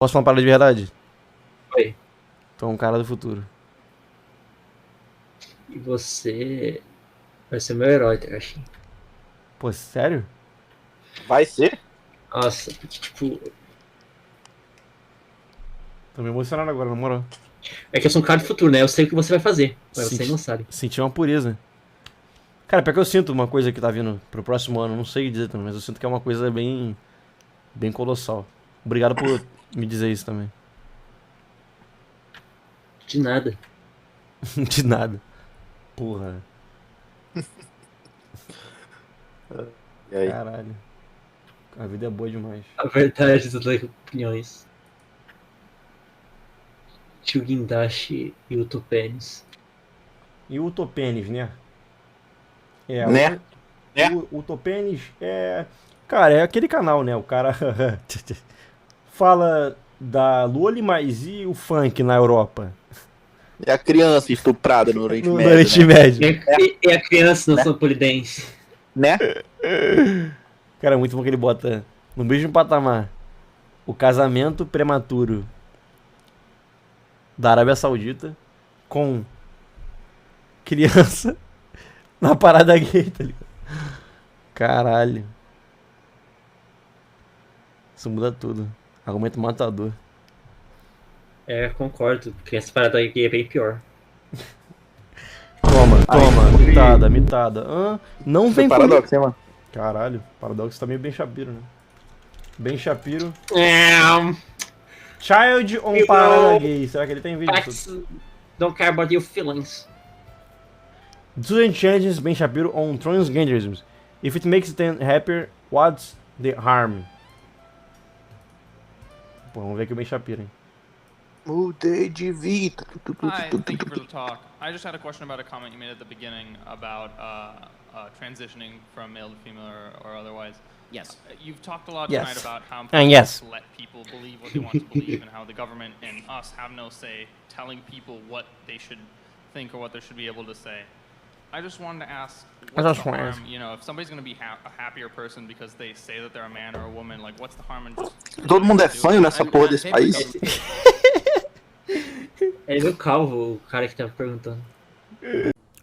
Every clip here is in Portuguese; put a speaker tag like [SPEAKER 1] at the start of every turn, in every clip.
[SPEAKER 1] Posso falar uma parada de verdade?
[SPEAKER 2] Oi.
[SPEAKER 1] Tu é um cara do futuro.
[SPEAKER 2] E você vai ser meu herói, Tashi.
[SPEAKER 1] Pô, sério?
[SPEAKER 3] Vai ser?
[SPEAKER 2] Nossa, porque, tipo,
[SPEAKER 1] Tô me emocionando agora, na moral.
[SPEAKER 2] é que eu sou um cara do futuro, né? Eu sei o que você vai fazer, mas você
[SPEAKER 1] Senti,
[SPEAKER 2] não sabe.
[SPEAKER 1] senti uma pureza. Cara, pior que eu sinto uma coisa que tá vindo pro próximo ano, não sei dizer também, mas eu sinto que é uma coisa bem, bem colossal. Obrigado por me dizer isso também.
[SPEAKER 2] De nada.
[SPEAKER 1] De nada. Porra,
[SPEAKER 3] E aí?
[SPEAKER 1] caralho. A vida é boa demais.
[SPEAKER 2] A verdade das opiniões. Tio Guindaste e o Tupênis.
[SPEAKER 1] E o Topênis, né? É,
[SPEAKER 3] Né?
[SPEAKER 1] o Topênis é... Cara, é aquele canal, né? O cara fala da Loli, mas e o funk na Europa?
[SPEAKER 3] É a criança estuprada no Oriente
[SPEAKER 1] No
[SPEAKER 3] Médio,
[SPEAKER 1] Oriente
[SPEAKER 3] né?
[SPEAKER 1] Médio.
[SPEAKER 2] E a criança na sua polidense.
[SPEAKER 3] Né?
[SPEAKER 1] Cara, é muito bom que ele bota no mesmo patamar o casamento prematuro da Arábia Saudita com criança na parada gay, tá ligado? Caralho. Isso muda tudo. Argumento matador.
[SPEAKER 2] É, concordo. Porque essa parada aqui é bem pior.
[SPEAKER 1] Toma, mitada. Não
[SPEAKER 3] Foi
[SPEAKER 1] vem comigo.
[SPEAKER 3] paradoxo, hein, mano?
[SPEAKER 1] Caralho, paradoxo tá meio bem Shapiro, né? Bem Shapiro. Child on
[SPEAKER 2] You
[SPEAKER 1] parada
[SPEAKER 2] know,
[SPEAKER 1] gay. Será que ele tem vídeo?
[SPEAKER 2] Facts don't care about your feelings.
[SPEAKER 1] Student changes Ben Shapiro on transgenderism. If it makes them happier, what's the harm? Pô, vamos ver aqui o Ben Shapiro, hein?
[SPEAKER 3] Mudei de vida.
[SPEAKER 4] Hi, thank you for the talk. I just had a question about a comment you made at the beginning about transitioning from male to female or otherwise.
[SPEAKER 5] Yes.
[SPEAKER 4] You've talked a lot
[SPEAKER 1] Yes.
[SPEAKER 4] tonight about how important
[SPEAKER 1] yes.
[SPEAKER 4] it is to let people believe what they want to believe and how the government and us have no say telling people what they should think or what they should be able to say. I just wanted to ask, what's the harm, you know, if somebody's going to be a happier person because they say that they're a man or a woman, like, what's the harm in just...
[SPEAKER 3] Todo mundo é fanho nessa porra desse país.
[SPEAKER 2] É meu calvo, o cara que tava perguntando.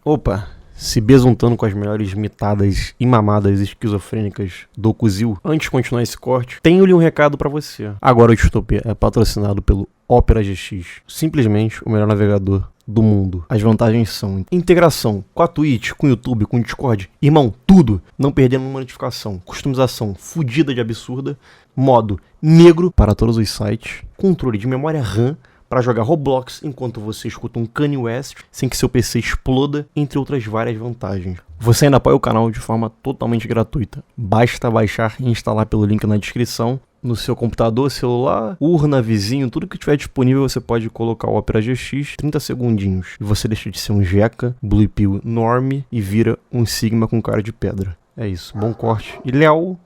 [SPEAKER 1] Opa, se besuntando com as melhores mitadas e mamadas esquizofrênicas do Cuzil. Antes de continuar esse corte, tenho-lhe um recado pra você. Agora o Distopia é patrocinado pelo Opera GX. Simplesmente o melhor navegador do mundo. As vantagens são integração com a Twitch, com o YouTube, com o Discord. Irmão, tudo. Não perdendo uma notificação. Customização fodida de absurda. Modo negro para todos os sites. Controle de memória RAM para jogar Roblox enquanto você escuta um Kanye West sem que seu PC exploda, entre outras várias vantagens. Você ainda apoia o canal de forma totalmente gratuita. Basta baixar e instalar pelo link na descrição. No seu computador, celular, urna, vizinho, tudo que tiver disponível você pode colocar o Opera GX, 30 segundinhos. E você deixa de ser um Jeca, Blue Pill Norme e vira um Sigma com cara de pedra. É isso, bom corte. E Léo...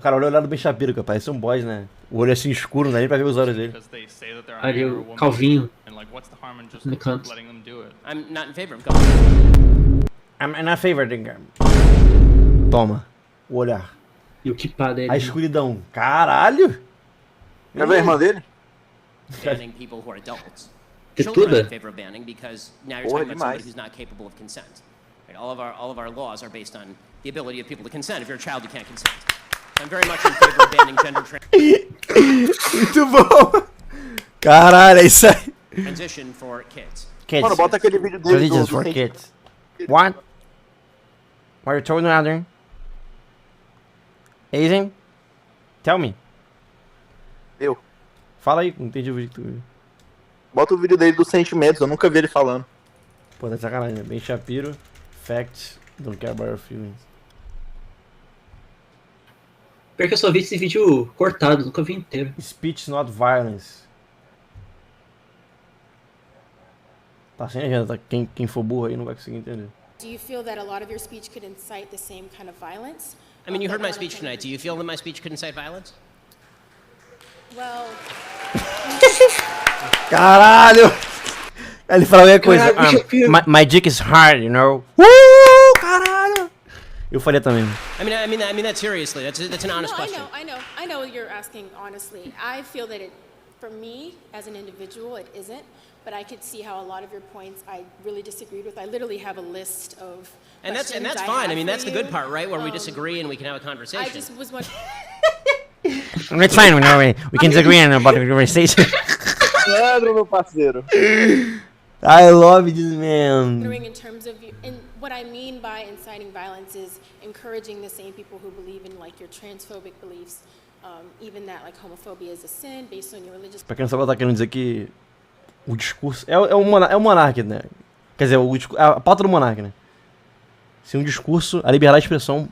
[SPEAKER 1] Cara, olha o olhar do Ben Shapiro, que parece um boss, né? O olho assim escuro, não dá nem pra ver os olhos dele.
[SPEAKER 2] Ali o calvinho no canto.
[SPEAKER 5] I'm not in favor of government.
[SPEAKER 1] I'm in a favor, Toma, o olhar.
[SPEAKER 2] E o kipá dele.
[SPEAKER 1] A escuridão. Caralho!
[SPEAKER 3] Quer ver a irmã dele?
[SPEAKER 5] Banning people who are adults.
[SPEAKER 2] Que
[SPEAKER 5] Children
[SPEAKER 2] tudo?
[SPEAKER 5] I'm in favor of banning because now you're
[SPEAKER 3] Porra,
[SPEAKER 5] talking about somebody
[SPEAKER 3] demais.
[SPEAKER 5] who's not capable of consent. Right? All of our laws are based on the ability of people to consent. If you're a child, you can't consent. So I'm very much in favor of banning gender
[SPEAKER 1] Muito bom! Caralho, é isso aí.
[SPEAKER 5] transition for kids.
[SPEAKER 1] Kids.
[SPEAKER 3] Mano, bota aquele vídeo dele
[SPEAKER 1] Religious
[SPEAKER 3] do
[SPEAKER 1] for kids. What? What are you talking about there? Asian? Tell me.
[SPEAKER 3] Eu.
[SPEAKER 1] Fala aí, não entendi o vídeo que tu viu.
[SPEAKER 3] Bota o vídeo dele dos sentimentos, eu nunca vi ele falando.
[SPEAKER 1] Pô, tá de sacanagem, né? Ben Shapiro, facts, don't care about your feelings.
[SPEAKER 2] Pior que eu só vi esse vídeo cortado, nunca vi inteiro.
[SPEAKER 1] Speech not violence. Tá sem agenda, tá? Quem for burro aí não vai conseguir entender.
[SPEAKER 6] Do you feel that a lot of your speech could incite the same kind of violence?
[SPEAKER 5] I mean, you heard
[SPEAKER 6] that
[SPEAKER 5] my
[SPEAKER 6] a lot of
[SPEAKER 5] speech tonight. Do you feel that my speech could incite violence?
[SPEAKER 6] Well,
[SPEAKER 1] Caralho! Ele falou qualquer coisa.
[SPEAKER 2] Caralho, Shapiro.
[SPEAKER 1] My dick is hard, you know? Caralho! Eu faria também.
[SPEAKER 5] I mean that seriously. That's an honest
[SPEAKER 6] No,
[SPEAKER 5] question.
[SPEAKER 6] I know you're asking honestly. I feel that for me, as an individual, it isn't. But I could see how a lot of your points I really disagreed with. I literally have a list of
[SPEAKER 5] And that's
[SPEAKER 6] questions I
[SPEAKER 5] fine.
[SPEAKER 6] have
[SPEAKER 5] I mean,
[SPEAKER 6] for
[SPEAKER 5] that's the good
[SPEAKER 6] you.
[SPEAKER 5] part, right? Where we disagree and we can have a conversation.
[SPEAKER 6] I just was wondering.
[SPEAKER 1] It's fine, we can disagree about the conversation.
[SPEAKER 3] Leandro, meu parceiro.
[SPEAKER 1] I love this man.
[SPEAKER 6] In terms of and what I mean by inciting violence is encouraging the same people who believe in like your transphobic beliefs, even that like homophobia is a sin based on your religious.
[SPEAKER 1] Pra quem não sabe, ela tá querendo dizer que o discurso é o monarca, né? Quer dizer, a pauta do monarca, né? Se um discurso, a liberdade de expressão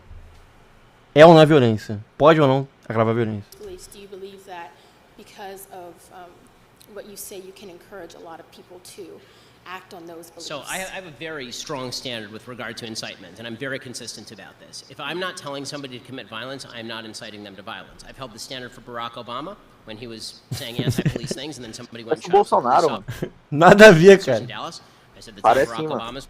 [SPEAKER 1] é ou não é violência, pode ou não agravar a violência.
[SPEAKER 6] Beliefs. Do you believe that because of what you say, you can encourage a lot of people to act on those beliefs?
[SPEAKER 5] So I have a very strong standard with regard to incitement, and I'm very consistent about this. If I'm not telling somebody to commit violence, I'm not inciting them to violence. I've held the standard for Barack Obama when he was saying anti-police things, and then somebody went and shot
[SPEAKER 3] Bolsonaro,
[SPEAKER 5] a police
[SPEAKER 3] mano.
[SPEAKER 1] Nada a ver,
[SPEAKER 5] officer in
[SPEAKER 1] cara.
[SPEAKER 5] Dallas. I said that's
[SPEAKER 3] Parece
[SPEAKER 5] Barack
[SPEAKER 3] sim, mano.
[SPEAKER 5] Obama's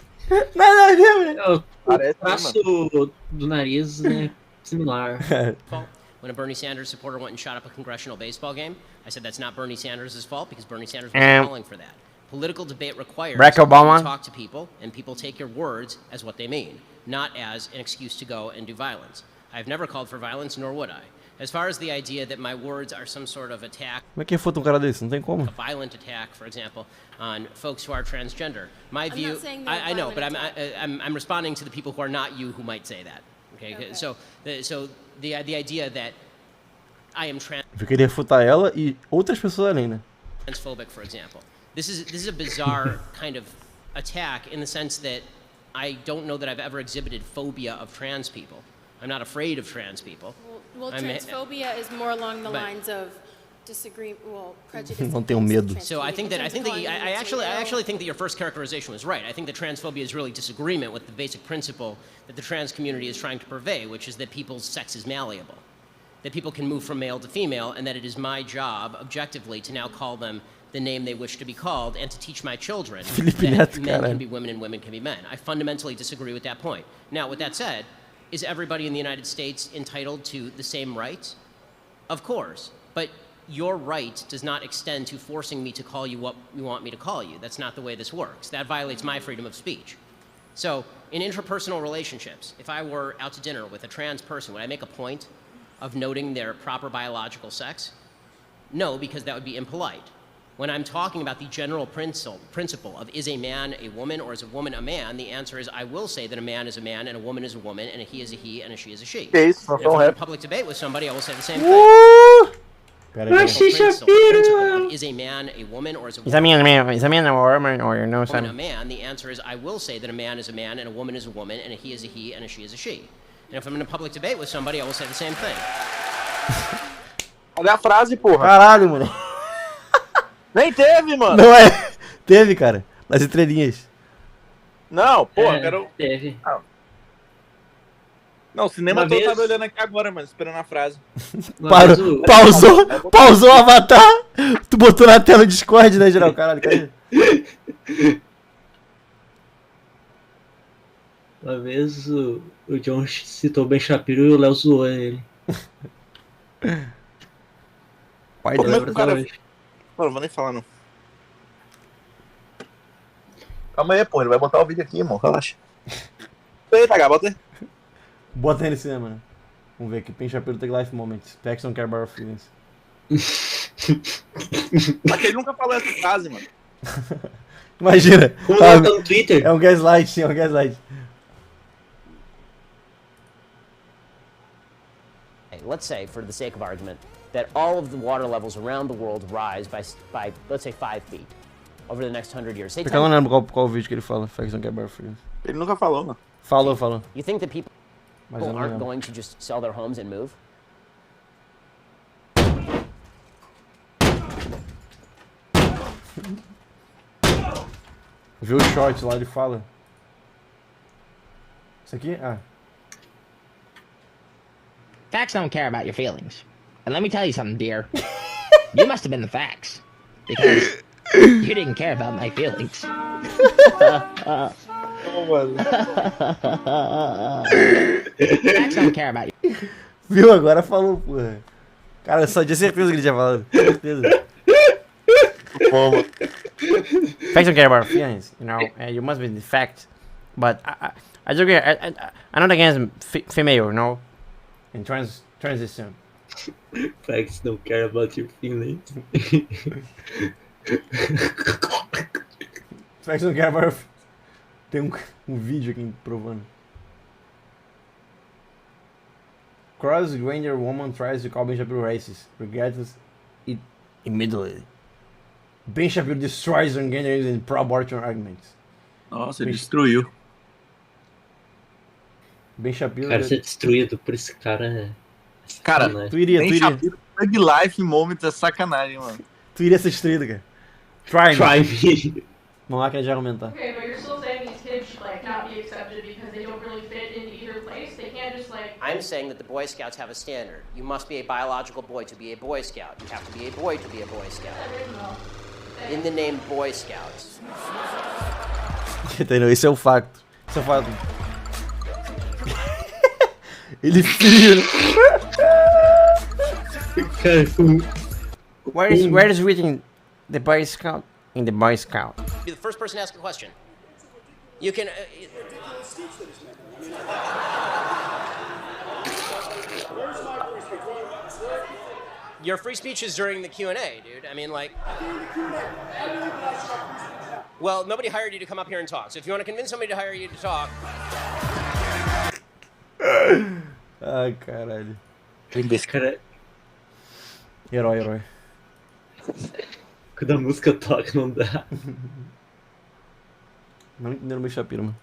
[SPEAKER 1] Nada a ver, velho.
[SPEAKER 2] O
[SPEAKER 3] Parece,
[SPEAKER 2] traço do nariz, né? Similar.
[SPEAKER 5] fault. When a Bernie Sanders supporter went and shot up a congressional baseball game, I said that's not Bernie Sanders' fault because Bernie Sanders wasn't calling for that. Political debate requires
[SPEAKER 1] Barack
[SPEAKER 5] that
[SPEAKER 1] Obama.
[SPEAKER 5] you talk to people and people take your words as what they mean, not as an excuse to go and do violence. I've never called for violence, nor would I. As far as the idea that my words are some sort of attack,
[SPEAKER 1] Como é que foda um cara desse? Não tem como.
[SPEAKER 5] a violent attack, for example, on folks who are transgender, my
[SPEAKER 6] I'm
[SPEAKER 5] view,
[SPEAKER 6] not saying they're
[SPEAKER 5] I know, but
[SPEAKER 6] violent
[SPEAKER 5] I'm responding to the people who are not you who might say that. Okay,
[SPEAKER 6] Okay.
[SPEAKER 5] so the idea that I am
[SPEAKER 1] Eu queria refutar ela e outras pessoas além, né?
[SPEAKER 5] transphobic, for example. This is a bizarre kind of attack in the sense that I don't know that I've ever exhibited phobia of trans people. I'm not afraid of trans people.
[SPEAKER 6] Well,
[SPEAKER 5] I'm-
[SPEAKER 6] transphobia is more along the
[SPEAKER 5] But-
[SPEAKER 6] lines of prejudice.
[SPEAKER 1] Não tenho medo.
[SPEAKER 5] So I think that I actually think that your first characterization was right. I think that transphobia is really disagreement with the basic principle that the trans community is trying to purvey, which is that people's sex is malleable, that people can move from male to female, and that it is my job, objectively, to now call them the name they wish to be called, and to teach my children that men can be women and women can be men. I fundamentally disagree with that point. Now, with that said, is everybody in the United States entitled to the same rights? Of course, but your right does not extend to forcing me to call you what you want me to call you. That's not the way this works. That violates my freedom of speech. So, in interpersonal relationships, if I were out to dinner with a trans person, would I make a point of noting their proper biological sex? No, because that would be impolite. When I'm talking about the general principle of is a man a woman or is a woman a man, the answer is I will say that a man is a man and a woman is a woman and a he is a he and a she is a she.
[SPEAKER 3] Que isso,
[SPEAKER 5] And if
[SPEAKER 3] não
[SPEAKER 5] I'm in a
[SPEAKER 3] rap.
[SPEAKER 5] public debate with somebody, I will say the same thing.
[SPEAKER 1] Pera aí.
[SPEAKER 5] Principle of is a man a woman or is a woman
[SPEAKER 1] or no
[SPEAKER 5] woman a man? The answer is I will say that a man is a man and a woman is a woman and a he is a he and a she is a she. And if I'm in a public debate with somebody, I will say the same thing.
[SPEAKER 3] Olha a frase, porra.
[SPEAKER 1] Caralho, mano.
[SPEAKER 3] Nem teve, mano.
[SPEAKER 1] Não é? Teve, cara. Nas entrelinhas.
[SPEAKER 3] Não, porra, eu quero.
[SPEAKER 2] Teve.
[SPEAKER 3] Não, o cinema
[SPEAKER 2] Uma
[SPEAKER 3] todo
[SPEAKER 2] vez-
[SPEAKER 3] tava olhando aqui agora, mano, esperando a frase.
[SPEAKER 2] Uma vez o-
[SPEAKER 1] Pausou o avatar. Tu botou na tela o Discord, né, geral? Caralho, cadê?
[SPEAKER 2] Uma vez o John citou bem Shapiro e o Léo zoou ele.
[SPEAKER 1] Pai
[SPEAKER 3] Como é
[SPEAKER 1] dela.
[SPEAKER 3] que o cara.
[SPEAKER 2] Hoje.
[SPEAKER 3] Mano, não vou nem falar, não. Calma aí, porra, ele vai botar o vídeo aqui, irmão, relaxa. Eita, H, bota aí.
[SPEAKER 1] Bota aí no cinema, né? Vamos ver aqui. Pen Shapiro Take Life Moments. Facts don't care about our feelings.
[SPEAKER 3] Mas que ele nunca falou essa frase, mano.
[SPEAKER 1] Imagina.
[SPEAKER 2] Como
[SPEAKER 1] tá-
[SPEAKER 2] tá no Twitter?
[SPEAKER 1] É um gaslight, é um gaslight.
[SPEAKER 5] Let's say, for the sake of argument, that all of the water levels around the world rise by let's say 5 feet over the next 100 years. Say
[SPEAKER 1] Porque eu
[SPEAKER 5] 10.
[SPEAKER 1] não lembro qual vídeo que ele fala. Facts don't care about our feelings.
[SPEAKER 3] Ele nunca falou, mano.
[SPEAKER 1] Falou.
[SPEAKER 5] You think that people
[SPEAKER 1] Mas eu não
[SPEAKER 5] aren't
[SPEAKER 1] lembro.
[SPEAKER 5] going to just sell their homes and move?
[SPEAKER 1] Vê o short lá, ele fala. Isso aqui? Ah.
[SPEAKER 7] Facts don't care about your feelings. And let me tell you something, dear. You must have been the facts. Because you didn't care about my feelings.
[SPEAKER 3] bom, mano.
[SPEAKER 7] Facts don't care about you.
[SPEAKER 1] Viu? Agora falou, porra. Cara, eu só tinha certeza que ele tinha falado. Certeza.
[SPEAKER 3] Bom, mano.
[SPEAKER 1] Facts don't care about feelings, you know. You must be the fact. But I do agree. I'm not against female, you know. And transition.
[SPEAKER 2] Facts don't care about your feelings.
[SPEAKER 1] Facts don't care about. Tem um vídeo aqui provando. Cross-grander woman tries to call Ben Shapiro racist, regardless it immediately. Ben Shapiro destroys transgenders in pro-abortion arguments.
[SPEAKER 3] Nossa, ele destruiu.
[SPEAKER 1] Ben Shapiro...
[SPEAKER 2] Cara, ser destruído por esse cara é...
[SPEAKER 3] Cara,
[SPEAKER 2] sacanagem.
[SPEAKER 1] Tu iria.
[SPEAKER 3] Shapiro, Thug Life Moment é sacanagem, mano.
[SPEAKER 1] Tu iria ser destruído, cara. Try me.
[SPEAKER 2] Try me.
[SPEAKER 1] Vamos lá que a gente vai argumentar.
[SPEAKER 8] Okay, but you're still saying these kids should like not be accepted because they don't really fit into either place. They can't just like.
[SPEAKER 5] I'm saying that the Boy Scouts have a standard. You must be a biological boy to be a Boy Scout. You have to be a boy to be a Boy Scout. In the name Boy Scouts.
[SPEAKER 1] Entendeu? Esse é o facto. Esse é o fato. Ele frio, né? Where is written the Boy Scout in the Boy Scout?
[SPEAKER 5] Be the first person to ask a question. You can. Your free speech is during the Q&A, dude. I mean, like... Well, nobody hired you to come up here and talk. So if you want to convince somebody to hire you to talk...
[SPEAKER 1] Ai, caralho.
[SPEAKER 2] Esse cara...
[SPEAKER 1] Herói.
[SPEAKER 2] Quando a música toca, não dá.
[SPEAKER 1] Não entenderam o meu Shapiro, mano.